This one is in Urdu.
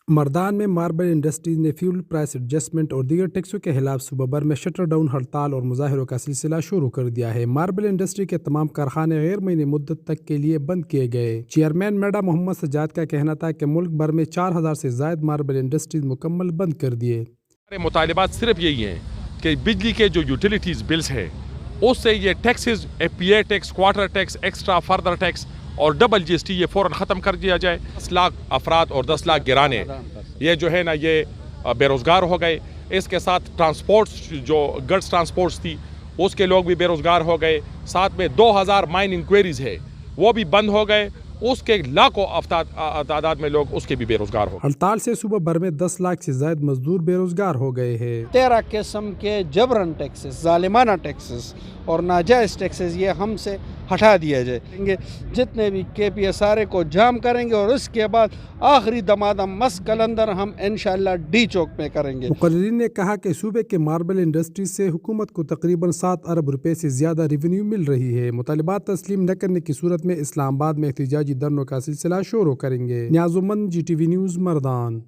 مردان میں ماربل انڈسٹریز نے فیول پرائس ایڈجسٹمنٹ اور دیگر ٹیکسوں کے خلاف صوبہ بھر میں شٹر ڈاؤن ہڑتال اور مظاہروں کا سلسلہ شروع کر دیا ہے۔ ماربل انڈسٹری کے تمام کارخانے غیر معینہ مدت تک کے لیے بند کیے گئے۔ چیئرمین میڈا محمد سجاد کا کہنا تھا کہ ملک بھر میں 4000 سے زائد ماربل انڈسٹریز مکمل بند کر دیے۔ ہمارے مطالبات صرف یہی ہیں کہ بجلی کے جو یوٹیلیٹیز بلز ہیں اس سے یہ taxes P A tax, quarter tax, extra further tax اور ڈبل جی ایس ٹی یہ فوراً ختم کر دیا جائے۔ 10 لاکھ افراد اور 10 لاکھ گرانے یہ جو ہے نا یہ بے روزگار ہو گئے۔ اس کے ساتھ ٹرانسپورٹس جو گڈس ٹرانسپورٹس تھی اس کے لوگ بھی بے روزگار ہو گئے۔ ساتھ میں 2000 مائن انکوائریز ہے وہ بھی بند ہو گئے، اس کے لاکھوں تعداد میں لوگ اس کے بھی بے روزگار ہو۔ ہڑتال سے صوبہ بھر میں 10 لاکھ سے زائد مزدور بے روزگار ہو گئے ہیں۔ 13 قسم کے جبرن ٹیکسز، ظالمانہ ٹیکسز اور ناجائز ٹیکسز یہ ہم سے ہٹا دیا جائے گے۔ جتنے بھی کے پی ایس آر اے کو جام کریں گے اور اس کے بعد آخری دمادم مس کلندر ہم انشاءاللہ ڈی چوک میں کریں گے۔ مقررین نے کہا کہ صوبے کے ماربل انڈسٹریز سے حکومت کو تقریباً 7 ارب روپے سے زیادہ ریونیو مل رہی ہے۔ مطالبات تسلیم نہ کرنے کی صورت میں اسلام آباد میں احتجاجی دھرنوں کا سلسلہ شروع کریں گے۔ نیاز الدین، جی ٹی وی نیوز، مردان۔